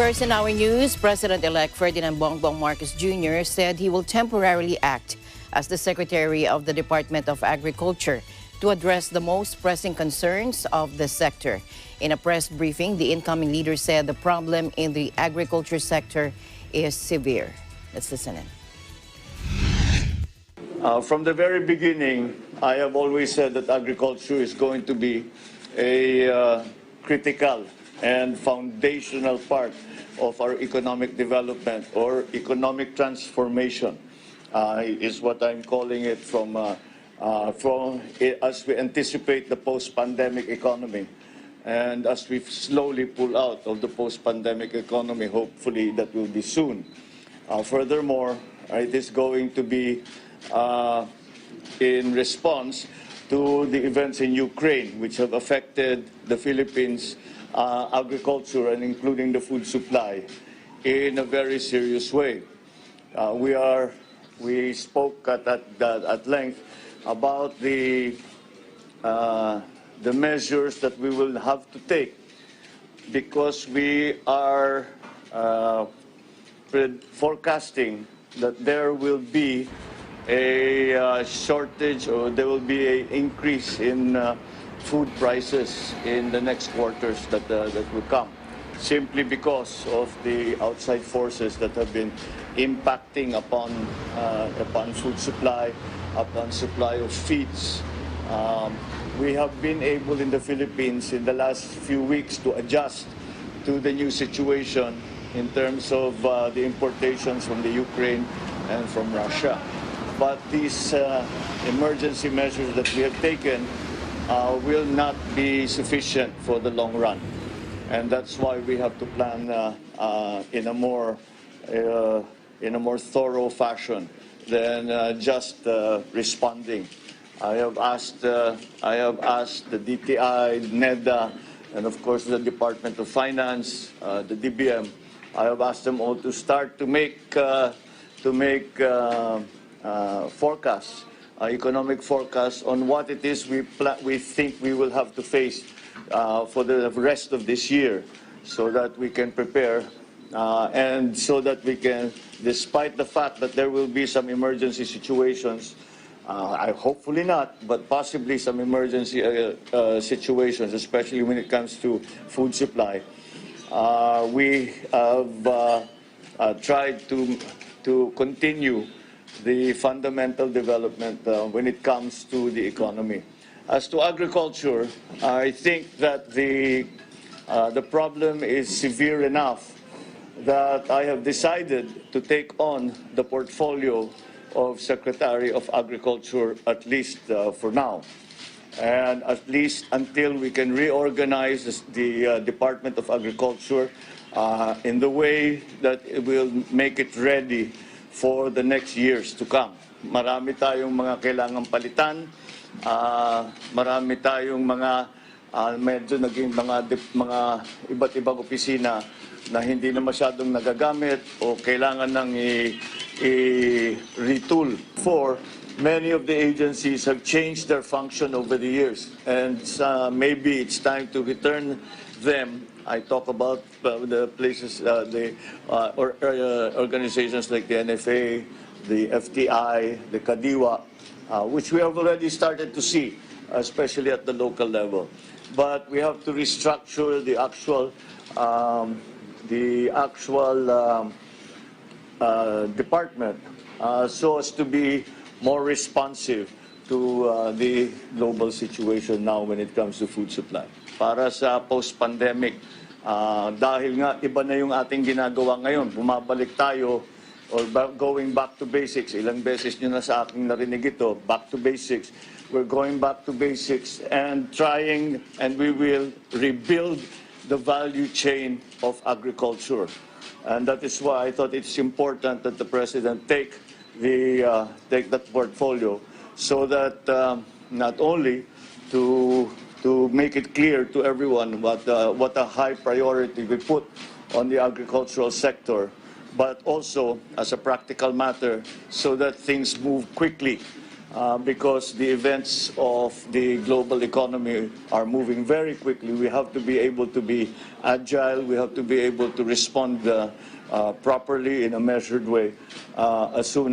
First in our news, President-elect Ferdinand BongBong Marcos Jr. said he will temporarily act as the Secretary of the Department of Agriculture to address the most pressing concerns of the sector. In a press briefing, the incoming leader said the problem in the agriculture sector is severe. Let's listen in. From the very beginning, I have always said that agriculture is going to be a critical and foundational part of our economic development or economic transformation, is what I'm calling it as we anticipate the post-pandemic economy. And as we slowly pull out of the post-pandemic economy, hopefully that will be soon. Furthermore, it is going to be in response to the events in Ukraine, which have affected the Philippines' agriculture and including the food supply in a very serious way. We spoke at length about the measures that we will have to take because we are forecasting that there will be a shortage or there will be an increase in food prices in the next quarters that will come, simply because of the outside forces that have been impacting upon food supply, upon supply of feeds. We have been able in the Philippines in the last few weeks to adjust to the new situation in terms of the importations from the Ukraine and from Russia. But these emergency measures that we have taken will not be sufficient for the long run. And that's why we have to plan in a more thorough fashion than just responding. I have asked the DTI, NEDA, and of course the Department of Finance, the DBM. I have asked them all to start to make forecasts, economic forecasts on what it is we think we will have to face for the rest of this year, so that we can prepare and so that we can, despite the fact that there will be some emergency situations, hopefully not, but possibly some emergency situations, especially when it comes to food supply. We have tried to continue the fundamental development when it comes to the economy. As to agriculture, I think that the problem is severe enough that I have decided to take on the portfolio of Secretary of Agriculture, at least for now, and at least until we can reorganize the Department of Agriculture in the way that it will make it ready for the next years to come. Marami tayong mga kailangang palitan, marami tayong mga medyo naging mga iba't ibang opisina na hindi na masyadong nagagamit o kailangan nang i-retool. Many of the agencies have changed their function over the years, and maybe it's time to return them. I talk about the places, organizations like the NFA, the FTI, the Kadiwa, which we have already started to see, especially at the local level. But we have to restructure the actual department so as to be more responsive to the global situation now when it comes to food supply. Para sa post-pandemic, dahil nga iba na yung ating ginagawa ngayon, bumabalik tayo or going back to basics. Ilang beses nyo na sa aking narinig ito, back to basics. We're going back to basics and trying, and we will rebuild the value chain of agriculture. And that is why I thought it's important that the President take that portfolio so that not only to make it clear to everyone what a high priority we put on the agricultural sector, but also as a practical matter so that things move quickly because the events of the global economy are moving very quickly. We have to be able to be agile. We have to be able to respond properly in a measured way as soon